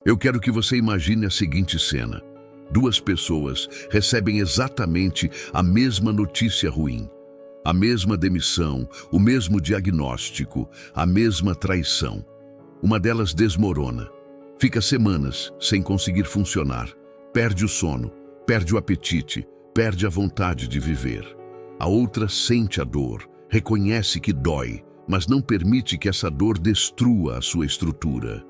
Eu quero que você imagine a seguinte cena. Duas pessoas recebem exatamente a mesma notícia ruim, a mesma demissão, o mesmo diagnóstico, a mesma traição. Uma delas desmorona, fica semanas sem conseguir funcionar, perde o sono, perde o apetite, perde a vontade de viver. A outra sente a dor, reconhece que dói, mas não permite que essa dor destrua a sua estrutura.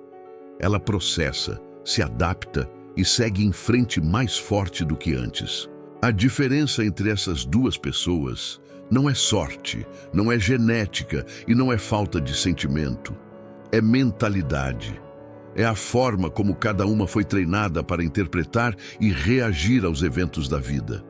Ela processa, se adapta e segue em frente mais forte do que antes. A diferença entre essas duas pessoas não é sorte, não é genética e não é falta de sentimento. É mentalidade. É a forma como cada uma foi treinada para interpretar e reagir aos eventos da vida.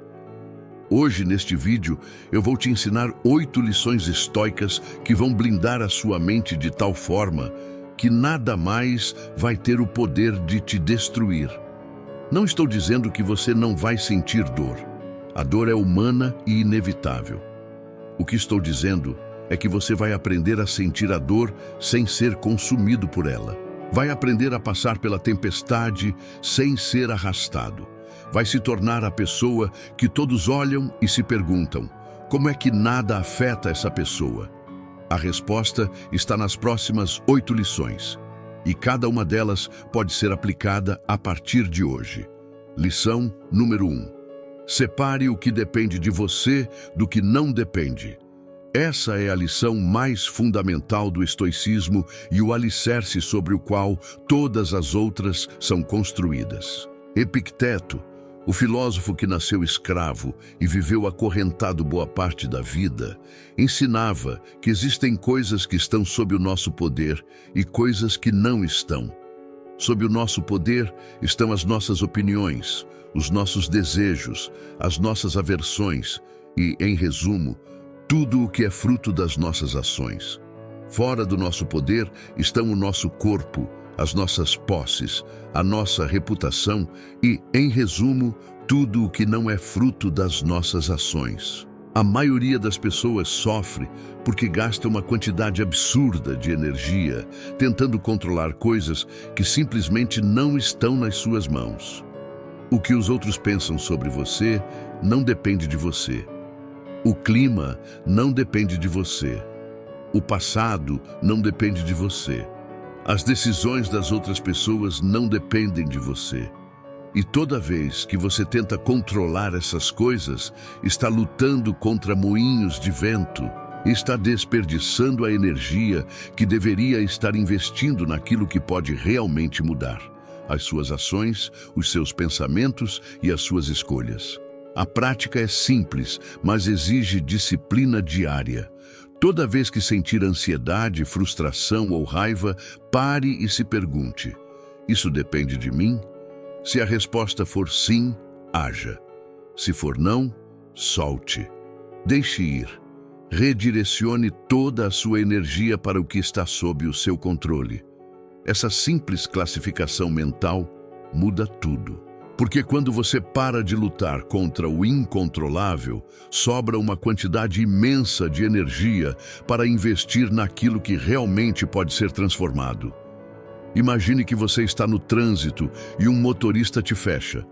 Hoje, neste vídeo, eu vou te ensinar 8 lições estoicas que vão blindar a sua mente de tal forma que nada mais vai ter o poder de te destruir. Não estou dizendo que você não vai sentir dor. A dor é humana e inevitável. O que estou dizendo é que você vai aprender a sentir a dor sem ser consumido por ela. Vai aprender a passar pela tempestade sem ser arrastado. Vai se tornar a pessoa que todos olham e se perguntam: como é que nada afeta essa pessoa? A resposta está nas próximas 8 lições, e cada uma delas pode ser aplicada a partir de hoje. Lição número 1. Separe o que depende de você do que não depende. Essa é a lição mais fundamental do estoicismo e o alicerce sobre o qual todas as outras são construídas. Epicteto, o filósofo que nasceu escravo e viveu acorrentado boa parte da vida, ensinava que existem coisas que estão sob o nosso poder e coisas que não estão. Sob o nosso poder estão as nossas opiniões, os nossos desejos, as nossas aversões e, em resumo, tudo o que é fruto das nossas ações. Fora do nosso poder estão o nosso corpo, as nossas posses, a nossa reputação e, em resumo, tudo o que não é fruto das nossas ações. A maioria das pessoas sofre porque gasta uma quantidade absurda de energia tentando controlar coisas que simplesmente não estão nas suas mãos. O que os outros pensam sobre você não depende de você. O clima não depende de você. O passado não depende de você. As decisões das outras pessoas não dependem de você. E toda vez que você tenta controlar essas coisas, está lutando contra moinhos de vento e está desperdiçando a energia que deveria estar investindo naquilo que pode realmente mudar: as suas ações, os seus pensamentos e as suas escolhas. A prática é simples, mas exige disciplina diária. Toda vez que sentir ansiedade, frustração ou raiva, pare e se pergunte: isso depende de mim? Se a resposta for sim, haja. Se for não, solte. Deixe ir. Redirecione toda a sua energia para o que está sob o seu controle. Essa simples classificação mental muda tudo. Porque quando você para de lutar contra o incontrolável, sobra uma quantidade imensa de energia para investir naquilo que realmente pode ser transformado. Imagine que você está no trânsito e um motorista te fecha.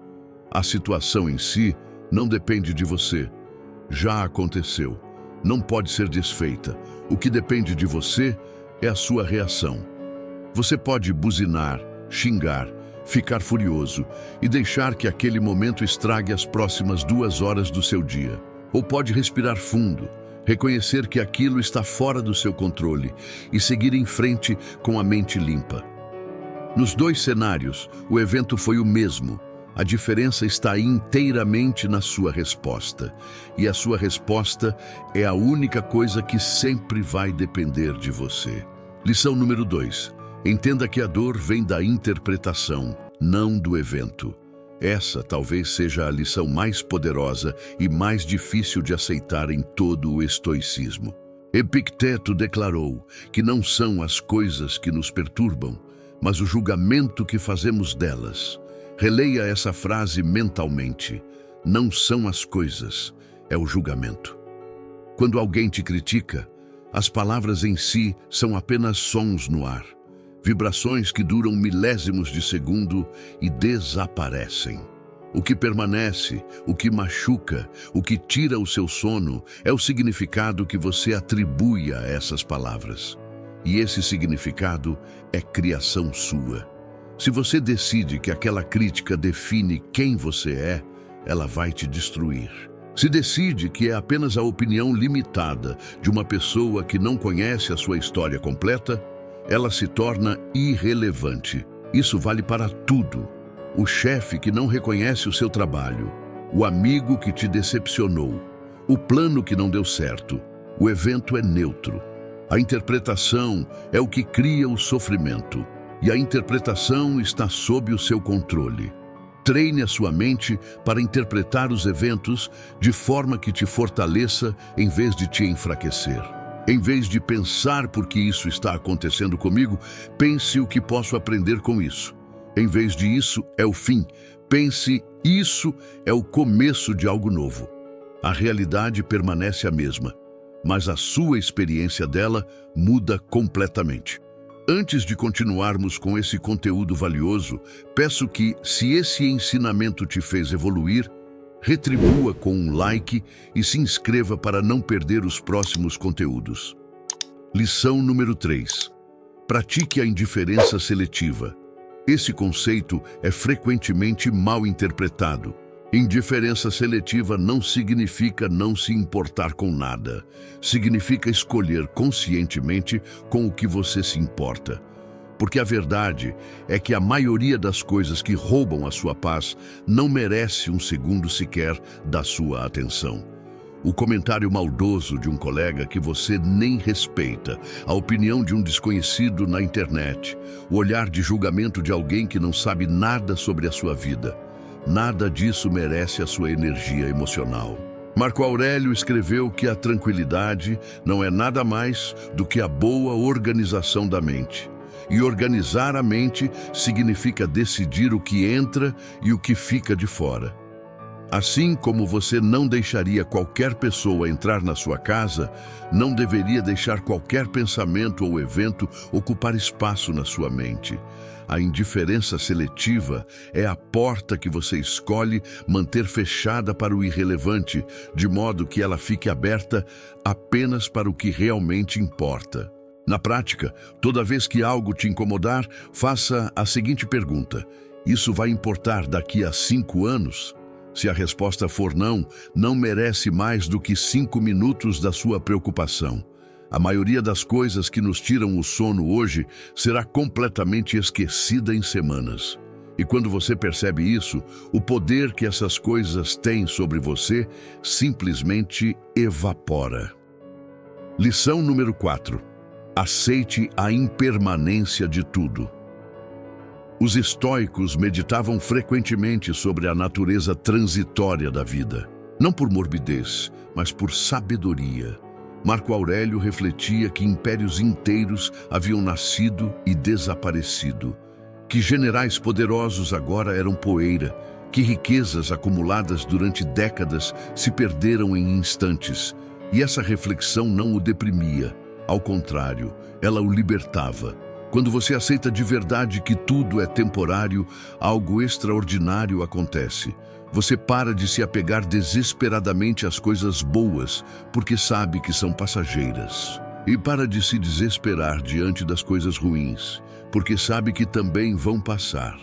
A situação em si não depende de você. Já aconteceu. Não pode ser desfeita. O que depende de você é a sua reação. Você pode buzinar, xingar, ficar furioso e deixar que aquele momento estrague as próximas 2 horas do seu dia. Ou pode respirar fundo, reconhecer que aquilo está fora do seu controle e seguir em frente com a mente limpa. Nos 2 cenários, o evento foi o mesmo. A diferença está inteiramente na sua resposta. E a sua resposta é a única coisa que sempre vai depender de você. Lição número 2. Entenda que a dor vem da interpretação, não do evento. Essa talvez seja a lição mais poderosa e mais difícil de aceitar em todo o estoicismo. Epicteto declarou que não são as coisas que nos perturbam, mas o julgamento que fazemos delas. Releia essa frase mentalmente. Não são as coisas, é o julgamento. Quando alguém te critica, as palavras em si são apenas sons no ar. vibrações que duram milésimos de segundo e desaparecem. O que permanece, o que machuca, o que tira o seu sono é o significado que você atribui a essas palavras. E esse significado é criação sua. Se você decide que aquela crítica define quem você é, ela vai te destruir. Se decide que é apenas a opinião limitada de uma pessoa que não conhece a sua história completa, ela se torna irrelevante. Isso vale para tudo. O chefe que não reconhece o seu trabalho, o amigo que te decepcionou, o plano que não deu certo, o evento é neutro. A interpretação é o que cria o sofrimento, e a interpretação está sob o seu controle. Treine a sua mente para interpretar os eventos de forma que te fortaleça em vez de te enfraquecer. Em vez de pensar por que isso está acontecendo comigo, pense o que posso aprender com isso. Em vez de isso é o fim, pense isso é o começo de algo novo. A realidade permanece a mesma, mas a sua experiência dela muda completamente. Antes de continuarmos com esse conteúdo valioso, peço que, se esse ensinamento te fez evoluir, retribua com um like e se inscreva para não perder os próximos conteúdos. Lição número 3. Pratique a indiferença seletiva. Esse conceito é frequentemente mal interpretado. Indiferença seletiva não significa não se importar com nada. Significa escolher conscientemente com o que você se importa. Porque a verdade é que a maioria das coisas que roubam a sua paz não merece um segundo sequer da sua atenção. O comentário maldoso de um colega que você nem respeita, a opinião de um desconhecido na internet, o olhar de julgamento de alguém que não sabe nada sobre a sua vida. Nada disso merece a sua energia emocional. Marco Aurélio escreveu que a tranquilidade não é nada mais do que a boa organização da mente. E organizar a mente significa decidir o que entra e o que fica de fora. Assim como você não deixaria qualquer pessoa entrar na sua casa, não deveria deixar qualquer pensamento ou evento ocupar espaço na sua mente. A indiferença seletiva é a porta que você escolhe manter fechada para o irrelevante, de modo que ela fique aberta apenas para o que realmente importa. Na prática, toda vez que algo te incomodar, faça a seguinte pergunta: isso vai importar daqui a 5 anos? Se a resposta for não, não merece mais do que 5 minutos da sua preocupação. A maioria das coisas que nos tiram o sono hoje será completamente esquecida em semanas. E quando você percebe isso, o poder que essas coisas têm sobre você simplesmente evapora. Lição número 4. Aceite a impermanência de tudo. Os estoicos meditavam frequentemente sobre a natureza transitória da vida. Não por morbidez, mas por sabedoria. Marco Aurélio refletia que impérios inteiros haviam nascido e desaparecido, que generais poderosos agora eram poeira, que riquezas acumuladas durante décadas se perderam em instantes, e essa reflexão não o deprimia. Ao contrário, ela o libertava. Quando você aceita de verdade que tudo é temporário, algo extraordinário acontece. Você para de se apegar desesperadamente às coisas boas, porque sabe que são passageiras. E para de se desesperar diante das coisas ruins, porque sabe que também vão passar.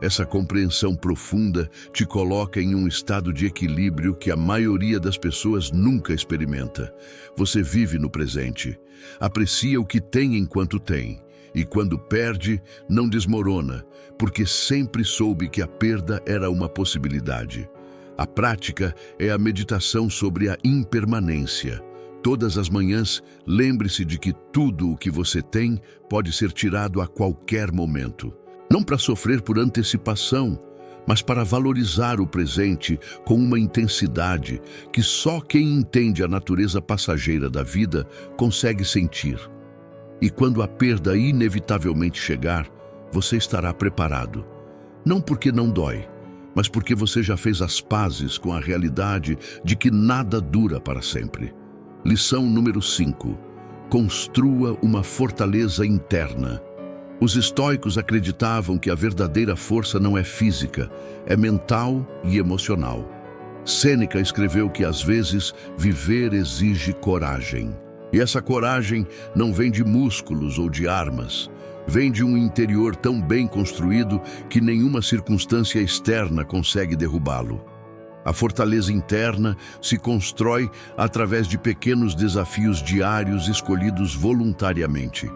Essa compreensão profunda te coloca em um estado de equilíbrio que a maioria das pessoas nunca experimenta. Você vive no presente, aprecia o que tem enquanto tem, e quando perde, não desmorona, porque sempre soube que a perda era uma possibilidade. A prática é a meditação sobre a impermanência. Todas as manhãs, lembre-se de que tudo o que você tem pode ser tirado a qualquer momento. Não para sofrer por antecipação, mas para valorizar o presente com uma intensidade que só quem entende a natureza passageira da vida consegue sentir. E quando a perda inevitavelmente chegar, você estará preparado. Não porque não dói, mas porque você já fez as pazes com a realidade de que nada dura para sempre. Lição número 5. Construa uma fortaleza interna. Os estoicos acreditavam que a verdadeira força não é física, é mental e emocional. Sêneca escreveu que, às vezes, viver exige coragem. E essa coragem não vem de músculos ou de armas. Vem de um interior tão bem construído que nenhuma circunstância externa consegue derrubá-lo. A fortaleza interna se constrói através de pequenos desafios diários escolhidos voluntariamente.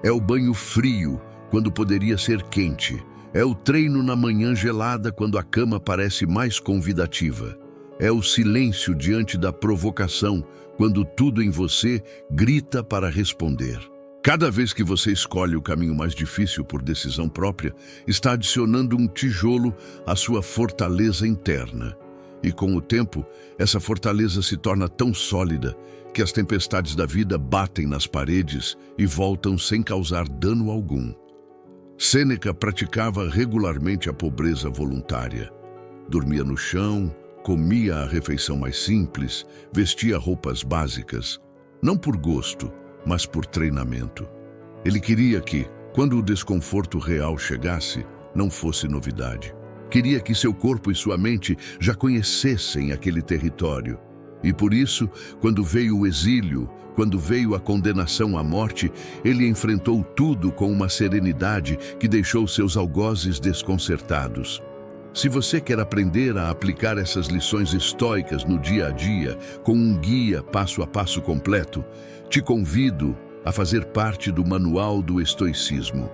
É o banho frio, quando poderia ser quente. É o treino na manhã gelada, quando a cama parece mais convidativa. É o silêncio diante da provocação, quando tudo em você grita para responder. Cada vez que você escolhe o caminho mais difícil por decisão própria, está adicionando um tijolo à sua fortaleza interna. E com o tempo, essa fortaleza se torna tão sólida que as tempestades da vida batem nas paredes e voltam sem causar dano algum. Sêneca praticava regularmente a pobreza voluntária. Dormia no chão, comia a refeição mais simples, vestia roupas básicas, não por gosto, mas por treinamento. Ele queria que, quando o desconforto real chegasse, não fosse novidade. Queria que seu corpo e sua mente já conhecessem aquele território. E por isso, quando veio o exílio, quando veio a condenação à morte, ele enfrentou tudo com uma serenidade que deixou seus algozes desconcertados. Se você quer aprender a aplicar essas lições estoicas no dia a dia, com um guia passo a passo completo, te convido a fazer parte do Manual do Estoicismo.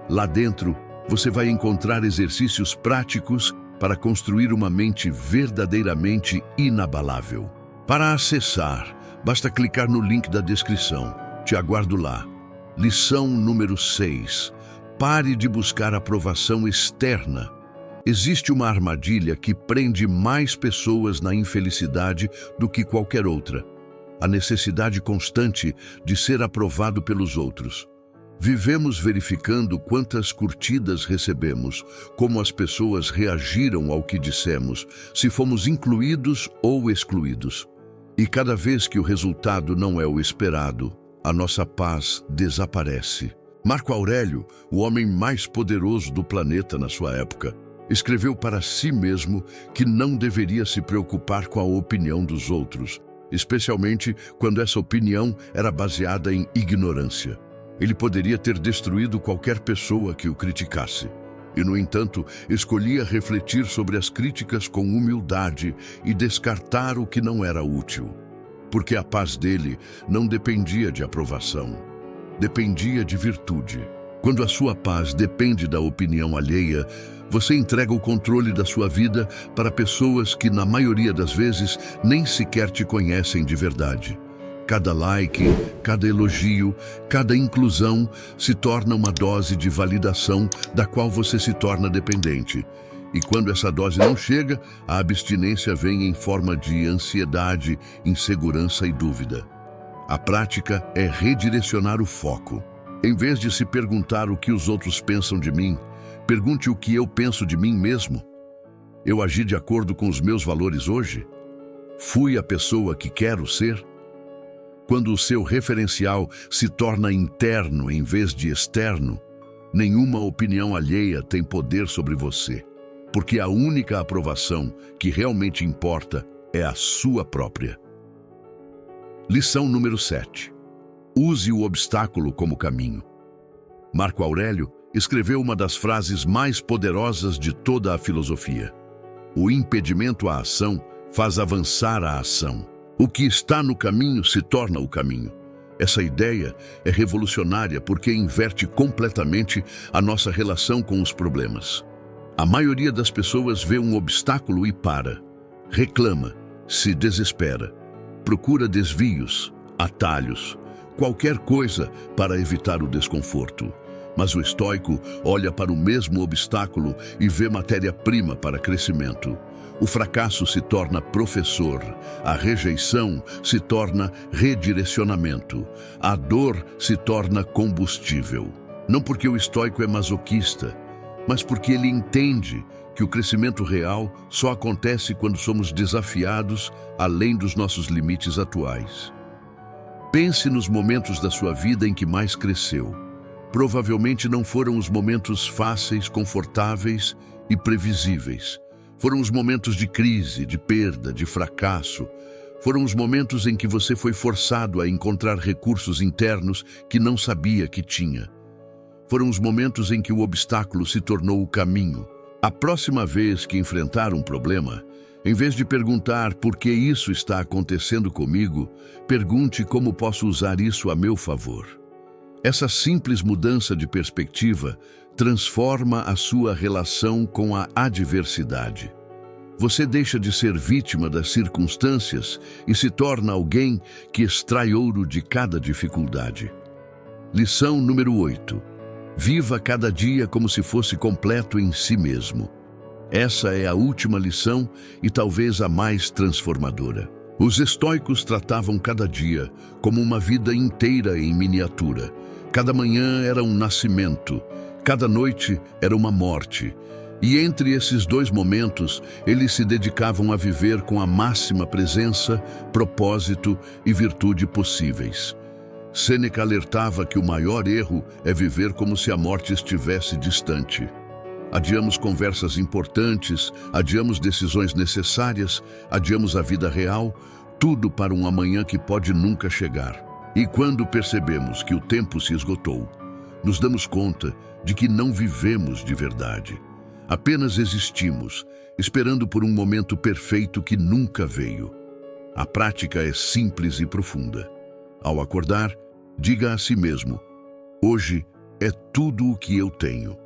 Lá dentro, você vai encontrar exercícios práticos para construir uma mente verdadeiramente inabalável. Para acessar, basta clicar no link da descrição. Te aguardo lá. Lição número 6. Pare de buscar aprovação externa. Existe uma armadilha que prende mais pessoas na infelicidade do que qualquer outra. A necessidade constante de ser aprovado pelos outros. Vivemos verificando quantas curtidas recebemos, como as pessoas reagiram ao que dissemos, se fomos incluídos ou excluídos. E cada vez que o resultado não é o esperado, a nossa paz desaparece. Marco Aurélio, o homem mais poderoso do planeta na sua época, escreveu para si mesmo que não deveria se preocupar com a opinião dos outros, especialmente quando essa opinião era baseada em ignorância. Ele poderia ter destruído qualquer pessoa que o criticasse. E, no entanto, escolhia refletir sobre as críticas com humildade e descartar o que não era útil. Porque a paz dele não dependia de aprovação, dependia de virtude. Quando a sua paz depende da opinião alheia, você entrega o controle da sua vida para pessoas que, na maioria das vezes, nem sequer te conhecem de verdade. Cada like, cada elogio, cada inclusão se torna uma dose de validação da qual você se torna dependente. E quando essa dose não chega, a abstinência vem em forma de ansiedade, insegurança e dúvida. A prática é redirecionar o foco. Em vez de se perguntar o que os outros pensam de mim, pergunte o que eu penso de mim mesmo. Eu agi de acordo com os meus valores hoje? Fui a pessoa que quero ser? Quando o seu referencial se torna interno em vez de externo, nenhuma opinião alheia tem poder sobre você, porque a única aprovação que realmente importa é a sua própria. Lição número 7. Use o obstáculo como caminho. Marco Aurélio escreveu uma das frases mais poderosas de toda a filosofia. O impedimento à ação faz avançar a ação. O que está no caminho se torna o caminho. Essa ideia é revolucionária porque inverte completamente a nossa relação com os problemas. A maioria das pessoas vê um obstáculo e para. Reclama, se desespera, procura desvios, atalhos, qualquer coisa para evitar o desconforto. Mas o estoico olha para o mesmo obstáculo e vê matéria-prima para crescimento. O fracasso se torna professor, a rejeição se torna redirecionamento, a dor se torna combustível. Não porque o estoico é masoquista, mas porque ele entende que o crescimento real só acontece quando somos desafiados além dos nossos limites atuais. Pense nos momentos da sua vida em que mais cresceu. Provavelmente não foram os momentos fáceis, confortáveis e previsíveis. Foram os momentos de crise, de perda, de fracasso. Foram os momentos em que você foi forçado a encontrar recursos internos que não sabia que tinha. Foram os momentos em que o obstáculo se tornou o caminho. A próxima vez que enfrentar um problema, em vez de perguntar por que isso está acontecendo comigo, pergunte como posso usar isso a meu favor. Essa simples mudança de perspectiva transforma a sua relação com a adversidade. Você deixa de ser vítima das circunstâncias e se torna alguém que extrai ouro de cada dificuldade. Lição número 8. Viva cada dia como se fosse completo em si mesmo. Essa é a última lição e talvez a mais transformadora. Os estoicos tratavam cada dia como uma vida inteira em miniatura. Cada manhã era um nascimento, cada noite era uma morte. E entre esses dois momentos, eles se dedicavam a viver com a máxima presença, propósito e virtude possíveis. Sêneca alertava que o maior erro é viver como se a morte estivesse distante. Adiamos conversas importantes, adiamos decisões necessárias, adiamos a vida real, tudo para um amanhã que pode nunca chegar. E quando percebemos que o tempo se esgotou, nos damos conta de que não vivemos de verdade. Apenas existimos, esperando por um momento perfeito que nunca veio. A prática é simples e profunda. Ao acordar, diga a si mesmo: hoje é tudo o que eu tenho.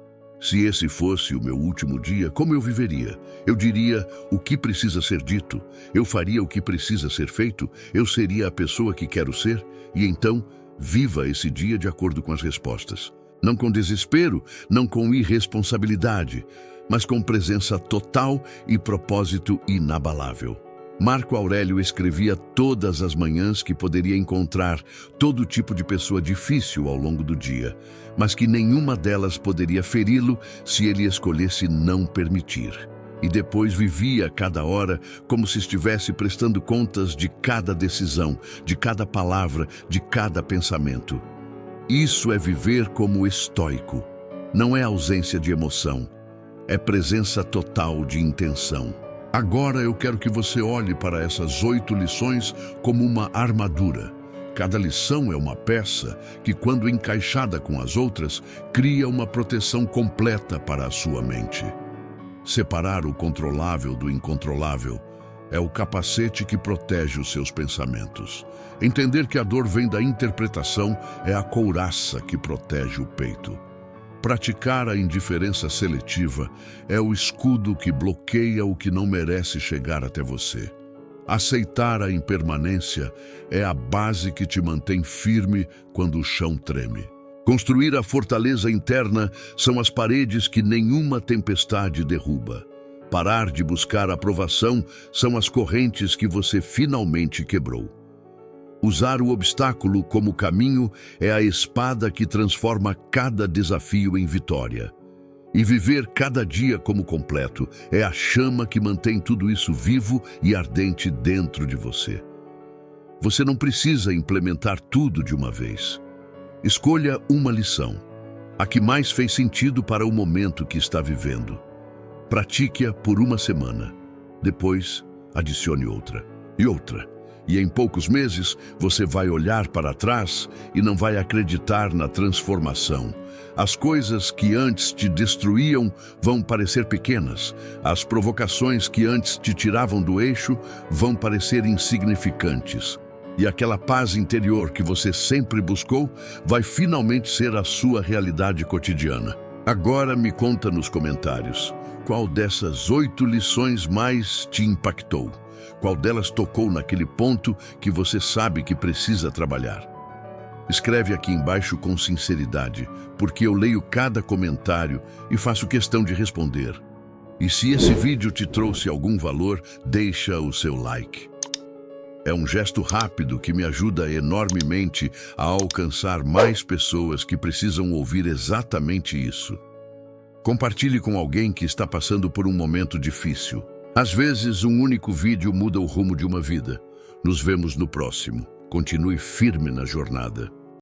Se esse fosse o meu último dia, como eu viveria? Eu diria o que precisa ser dito, eu faria o que precisa ser feito, eu seria a pessoa que quero ser, e então viva esse dia de acordo com as respostas. Não com desespero, não com irresponsabilidade, mas com presença total e propósito inabalável. Marco Aurélio escrevia todas as manhãs que poderia encontrar todo tipo de pessoa difícil ao longo do dia, mas que nenhuma delas poderia feri-lo se ele escolhesse não permitir. E depois vivia cada hora como se estivesse prestando contas de cada decisão, de cada palavra, de cada pensamento. Isso é viver como estoico. Não é ausência de emoção, é presença total de intenção. Agora eu quero que você olhe para essas 8 lições como uma armadura. Cada lição é uma peça que, quando encaixada com as outras, cria uma proteção completa para a sua mente. Separar o controlável do incontrolável é o capacete que protege os seus pensamentos. Entender que a dor vem da interpretação é a couraça que protege o peito. Praticar a indiferença seletiva é o escudo que bloqueia o que não merece chegar até você. Aceitar a impermanência é a base que te mantém firme quando o chão treme. Construir a fortaleza interna são as paredes que nenhuma tempestade derruba. Parar de buscar aprovação são as correntes que você finalmente quebrou. Usar o obstáculo como caminho é a espada que transforma cada desafio em vitória. E viver cada dia como completo é a chama que mantém tudo isso vivo e ardente dentro de você. Você não precisa implementar tudo de uma vez. Escolha uma lição, a que mais fez sentido para o momento que está vivendo. Pratique-a por uma semana. Depois, adicione outra e outra. E em poucos meses, você vai olhar para trás e não vai acreditar na transformação. As coisas que antes te destruíam vão parecer pequenas. As provocações que antes te tiravam do eixo vão parecer insignificantes. E aquela paz interior que você sempre buscou vai finalmente ser a sua realidade cotidiana. Agora me conta nos comentários, qual dessas 8 lições mais te impactou? Qual delas tocou naquele ponto que você sabe que precisa trabalhar? Escreve aqui embaixo com sinceridade, porque eu leio cada comentário e faço questão de responder. E se esse vídeo te trouxe algum valor, deixa o seu like. É um gesto rápido que me ajuda enormemente a alcançar mais pessoas que precisam ouvir exatamente isso. Compartilhe com alguém que está passando por um momento difícil. Às vezes, um único vídeo muda o rumo de uma vida. Nos vemos no próximo. Continue firme na jornada.